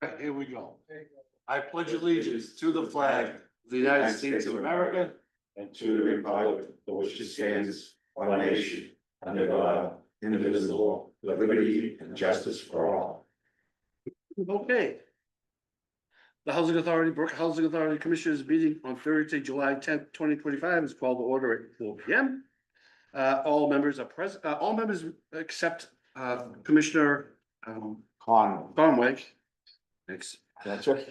Right, here we go. I pledge allegiance to the flag of the United States of America and to the republic for which it stands, one nation, under God, indivisible, with liberty and justice for all. Okay. The Housing Authority, Brook Housing Authority Commissioners meeting on Thursday, July 10th, 2025 is called to order at 4 p.m. All members are present, all members except Commissioner Conway. Thanks. That's right.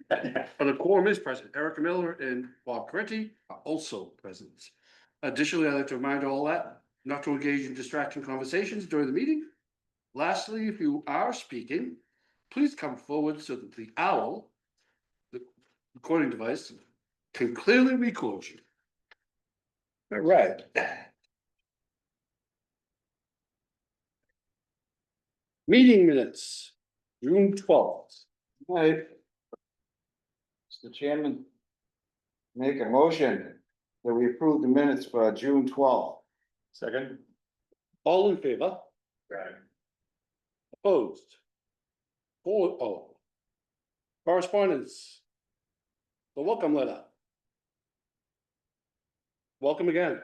The quorum is present. Erica Miller and Bob Correnti are also present. Additionally, I'd like to remind all that not to engage in distracting conversations during the meeting. Lastly, if you are speaking, please come forward so that the owl, the recording device, can clearly record you. All right. Meeting minutes, June 12th. Right. Mr. Chairman. Make a motion that we approve the minutes for June 12th. Second. All in favor? Opposed? 4-0. Correspondence. The welcome letter. Welcome again.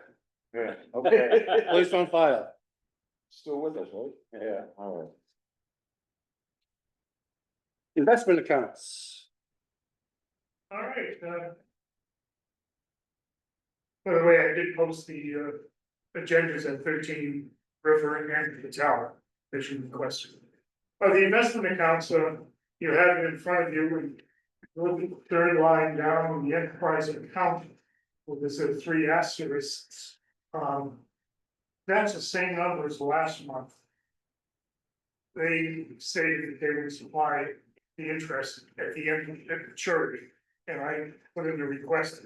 Yeah. Okay. Placed on file. Still with us, right? Yeah, all right. Investment accounts. All right, by the way, I did post the agendas at 13 River and the Tower, as you requested. The investment accounts, you have it in front of you, and look at the third line down in the enterprise account, where there's 3 asterisks. That's the same number as last month. They stated that they would supply the interest at the end of maturity, and I put in a request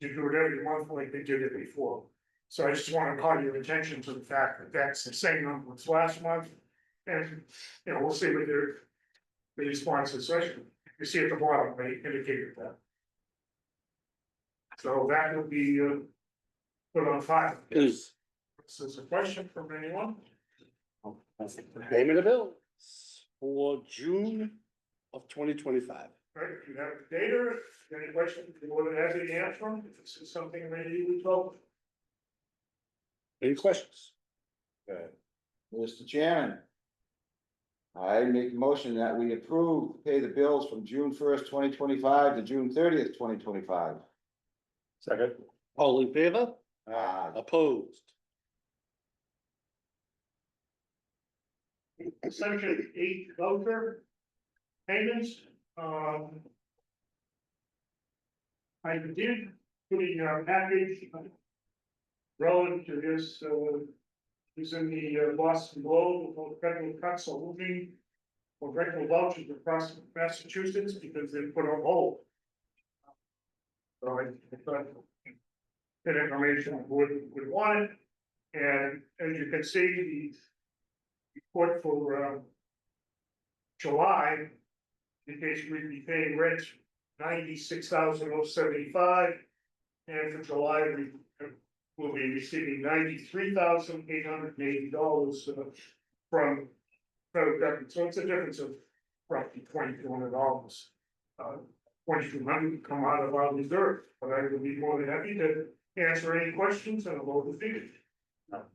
to do it every month like they did it before. So I just want to call your attention to the fact that that's the same number as last month. And, you know, we'll see what the response is. So you see at the bottom, they indicated that. So that will be put on file. Is This is a question from anyone? payment of bills for June of 2025. Right, if you have the data, any questions, you're more than happy to answer them, if this is something maybe you would tell. Any questions? Mr. Chairman. I make a motion that we approve, pay the bills from June 1st, 2025 to June 30th, 2025. Second. All in favor? Opposed? Section 8 voucher payments, I did put in your package relative to this, is in the Boston Globe, with federal cuts are moving for rental vouchers across Massachusetts because they put on hold. So I thought that information would want it, and as you can see, the report for July indicates we'd be paying rent $96,075, and for July we will be receiving $93,880 from federal government. So it's a difference of roughly $2,200. $2,200 come out of our reserve, but I would be more than happy to answer any questions and about the figures. Got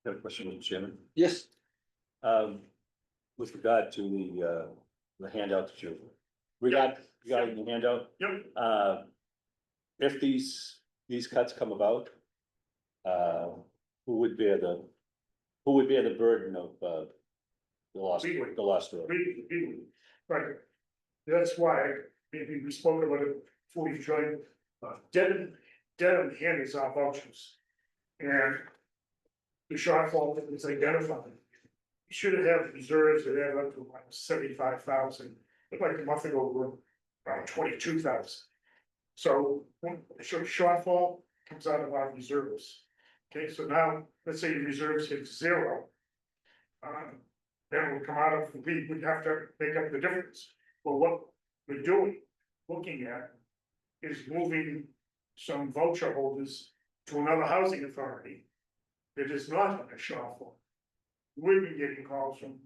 a question, Mr. Chairman. Yes. With regard to the handout that you got the handout, Yep. if these cuts come about, who would bear the burden of the lost road? Right. That's why maybe we spoke about it before we joined. Dedham handles our vouchers. And the shortfall that was identified. We should have reserves that add up to like 75,000, but like a month ago, we were around 22,000. So when the shortfall comes out of our reserves. Okay, so now, let's say your reserves hit 0. Then we'll come out of, we would have to make up the difference. But what we're doing, looking at, is moving some voucher holders to another housing authority that is not on a shortfall. We've been getting calls from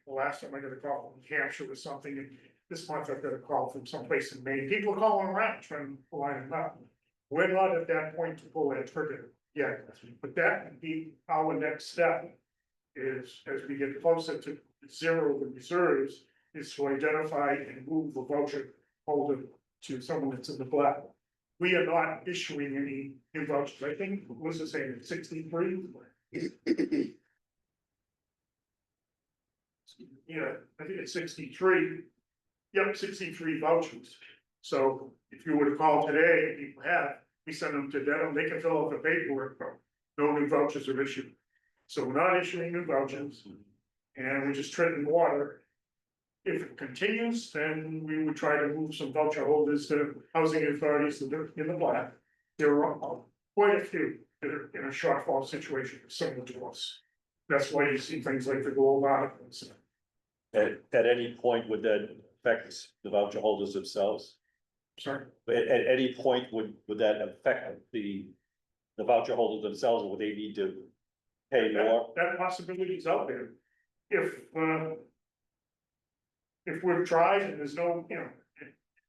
the last time I got a call from New Hampshire or something, and this month I've got a call from someplace in Maine, people are calling around trying to line them up. We're not at that point to pull that trigger yet, but that would be our next step. Is as we get closer to zero the reserves, is to identify and move the voucher holder to someone that's in the black. We are not issuing any new vouchers, I think, what's it saying, 63? Yeah, I think it's 63. Yep, 63 vouchers. So if you were to call today, people have, we send them to them, they can fill out the paperwork, but no new vouchers are issued. So we're not issuing new vouchers, and we're just treading water. If it continues, then we would try to move some voucher holders to housing authorities that are in the black. There are quite a few that are in a shortfall situation similar to us. That's why you see things like the Globe articles. At any point, would that affect the voucher holders themselves? Sorry, At any point, would that affect the voucher holders themselves, or would they need to pay more? that possibility is out there. If we've tried and there's no,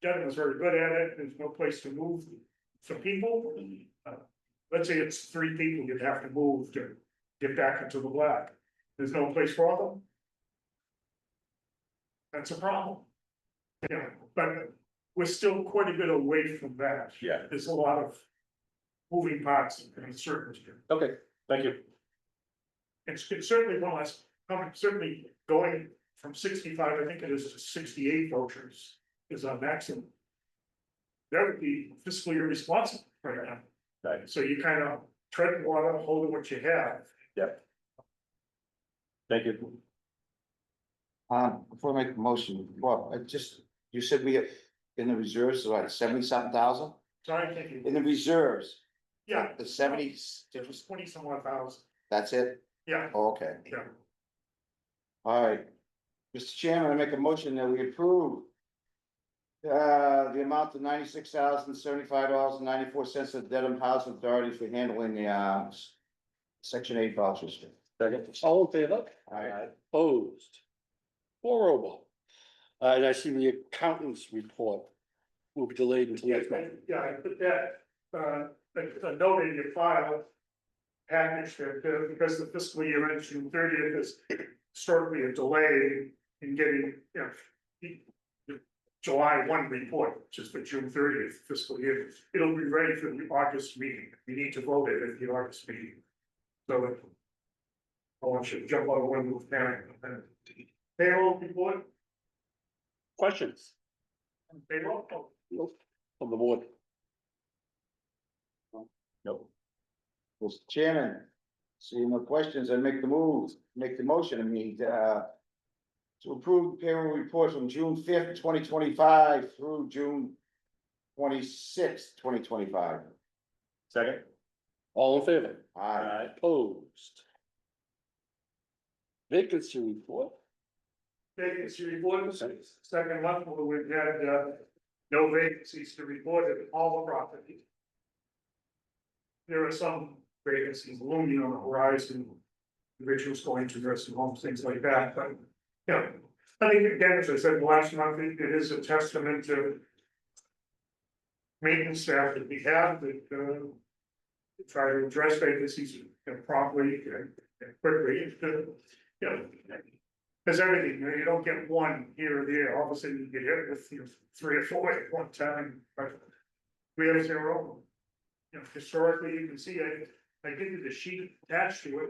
Devin was very good at it, there's no place to move some people. Let's say it's 3 people you'd have to move to get back into the black. There's no place for them. That's a problem. But we're still quite a bit away from that. Yeah. There's a lot of moving parts and uncertainty. Okay, thank you. It's certainly one less, certainly going from 65, I think it is, to 68 vouchers is our maximum. That would be fiscally irresponsible right now. Right. So you kind of tread water, hold what you have. Thank you. Before I make a motion, well, you said we, in the reserves, like 70-something thousand? Sorry, thank you. In the reserves, Yeah, the 70, it was 20 some odd thousand. that's it? Yeah, Oh, okay, yeah. all right. Mr. Chairman, I make a motion that we approve the amount of $96,075.94 to Dedham Housing Authority for handling the Section 8 vouchers. Second. All in favor? All right. Opposed? 4-0. And I see the accountant's report will be delayed until next month. Yeah, I put that, a note in your file. Package that, because the fiscal year ends June 30th is historically a delay in getting, the July 1 report, which is for June 30th fiscal year. It'll be ready for the August meeting. We need to vote it at the August meeting. So I want you to jump on one move there. Payroll report, Questions payroll, from the board? No. Mr. Chairman, seeing no questions, I make the motion, to approve payroll report from June 5th, 2025 through June 26th, 2025. Second. All in favor? Aye. Opposed? Vacancy report? vacancy report, second month where we've had, no vacancies to report at all the properties. There are some vacancies looming on the horizon, individuals going to nursing homes, things like that, but, I think again, as I said last month, it is a testament to maintenance staff that we have that, try to address vacancies promptly and quickly, because everything, you don't get one here or there, all of a sudden you get hit with 3 or 4 at one time, but we have 0. Historically, you can see, I give you the sheet attached to it,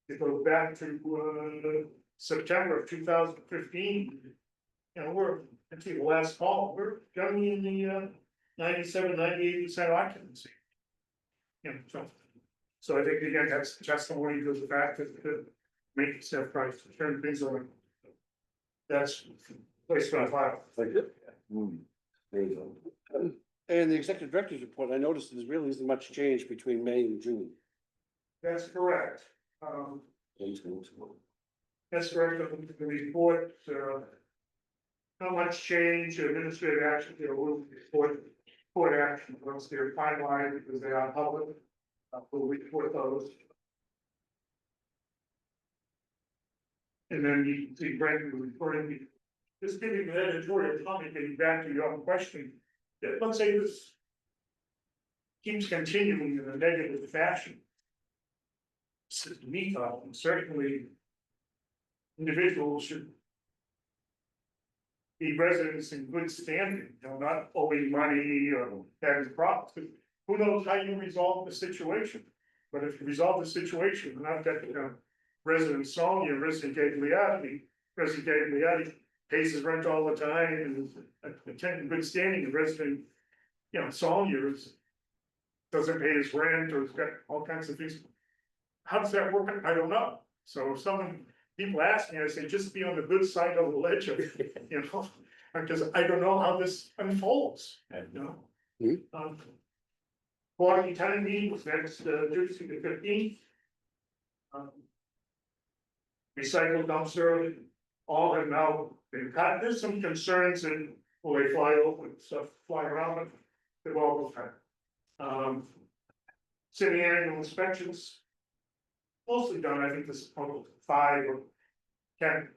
it goes back to, September of 2015. We're, until the last call, we're generally in the, 97-98% occupancy. So I think again, that's testimony to the fact that the maintenance staff price to turn things on. That's place for a file. There you go. And the executive director's report, I noticed there really isn't much change between May and June. That's correct. That's correct, the report, not much change, administrative action, report action, once they're finalized, because they are public, we'll report those. And then you see Brandon reporting, just giving an editorial comment, getting back to your question, that let's say this keeps continuing in a negative fashion. This is me talking, certainly individuals should be residents in good standing, you know, not owing money or having problems. Who knows how you resolve the situation? But if you resolve the situation, and I've got, resident Sonia, resident Gagliardi pays his rent all the time and is in good standing, and resident, Sonia doesn't pay his rent or has got all kinds of things. How does that work? I don't know. So if people ask me, I say, just be on the good side of the ledger, because I don't know how this unfolds, Quarterly town meeting was next, Tuesday the 15th. Recycle dumpster, all have now been cut. There's some concerns in, will they fly over and stuff, fly around, but they've all been cut. City annual inspections. Mostly done, I think this is probably 5 or 10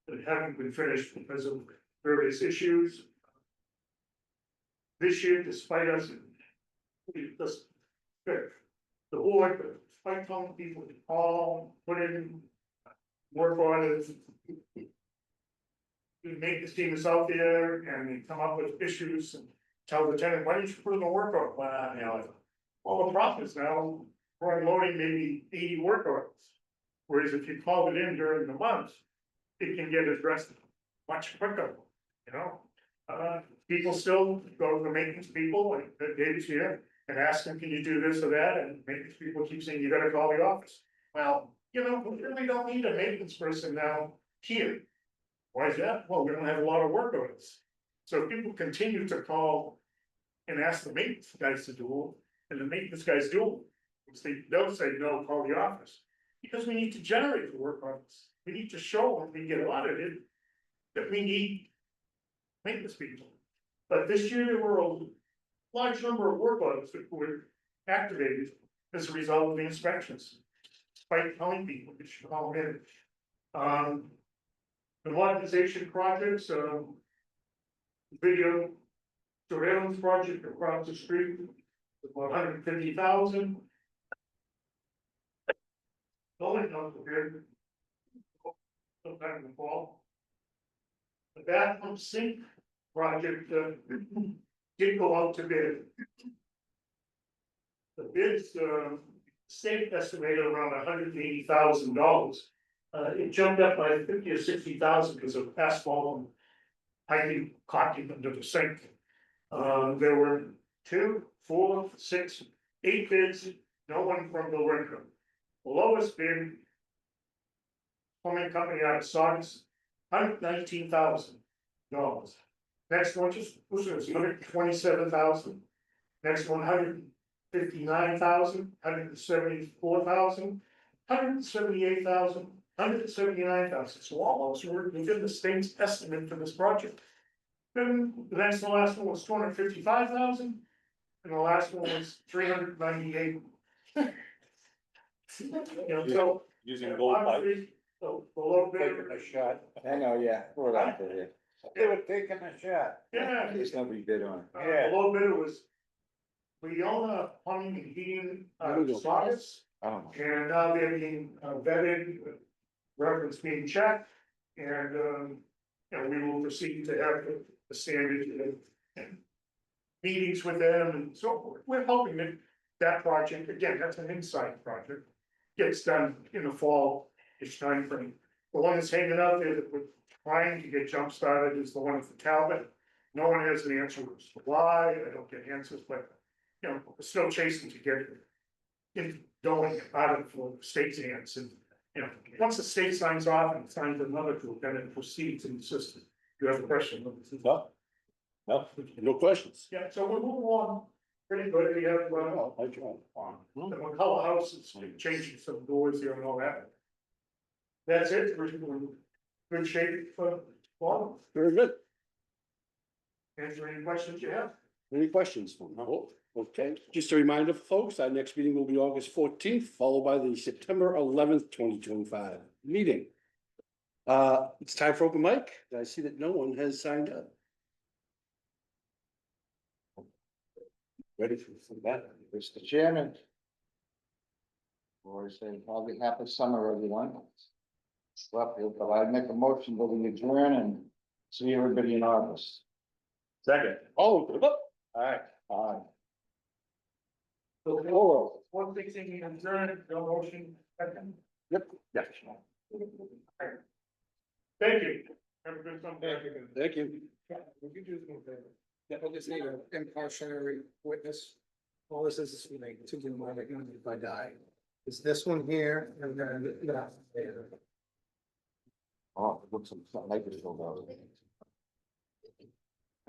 that haven't been finished because of various issues. This year, despite us, the board, despite telling people to call, put in work orders. The maintenance team is out there and they come up with issues and tell the tenant, why don't you put in a work order? Well, the problem is now, we're unloading maybe 80 work orders. Whereas if you call it in during the month, it can get addressed much quicker, People still go to the maintenance people, like David's here, and ask them, can you do this or that? And maintenance people keep saying, you gotta call the office. Well, we really don't need a maintenance person now here. Why is that? Well, we don't have a lot of work orders. So people continue to call and ask the maintenance guys to do it, and the maintenance guys do it. They'll say, no, call the office. Because we need to generate the work orders. We need to show when we get audited that we need maintenance people. But this year there were a large number of work orders that were activated as a result of the inspections. Despite telling people we should call them in. The modernization projects, video surveillance project across the street, about 150,000. Building up the bid. Sometime in the fall. The bathroom sink project did go out to bid. The bids, state estimated around $180,000. It jumped up by 50 or 60,000 because of asphalt and piping caulking under the sink. There were 2, 4, 6, 8 bids, no one from the Lorenco. The lowest bid, plumbing company out of Saugus, $119,000. Next one just was $127,000. Next one, $159,000, $174,000, $178,000, $179,000. So almost we're within the state's estimate for this project. Then the next, the last one was $255,000, and the last one was $398,000. So Using gold pipe. obviously, the low bidder. Taking a shot. I know, yeah, we're out there, They were taking a shot. Yeah. there's nobody bid on. The low bidder was Leona Plumbing and Heating, Saugus, Oh, and now they're being vetted, reference being checked, and we will proceed to have the standard and meetings with them and so forth. We're hoping that that project, again, that's an inside project, gets done in the fall, it's time frame. The one that's hanging out there that we're trying to get jump started is the one at the Talbot. No one has an answer as to why, I don't get answers, but, we're still chasing to get it going out of the state's hands, and, once the state signs off and signs another group, then it proceeds in the system. You have a question? No, no questions. Yeah, so we're moving along pretty good. We have, the McCullough House is changing some doors here and all that. That's it, we're in good shape for fall. Very good. Answer any questions you have? Any questions? No. Okay, just a reminder for folks, our next meeting will be August 14th, followed by the September 11th, 2025 meeting. It's time for open mic. I see that no one has signed up. Ready for that? Mr. Chairman. Or say probably happy summer, everyone. Well, but I make a motion that we adjourn and see everybody in August. Second. Oh, good. All right. Aye. One thing, adjourned, no motion. Second. Yep. Yeah. Thank you. Have a good summer. Thank you. Would you do me a favor? I just need an impartial witness. All this is like to do my, if I die. Is this one here and then, yeah. Oh, it looks like something like this will go.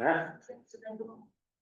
Huh?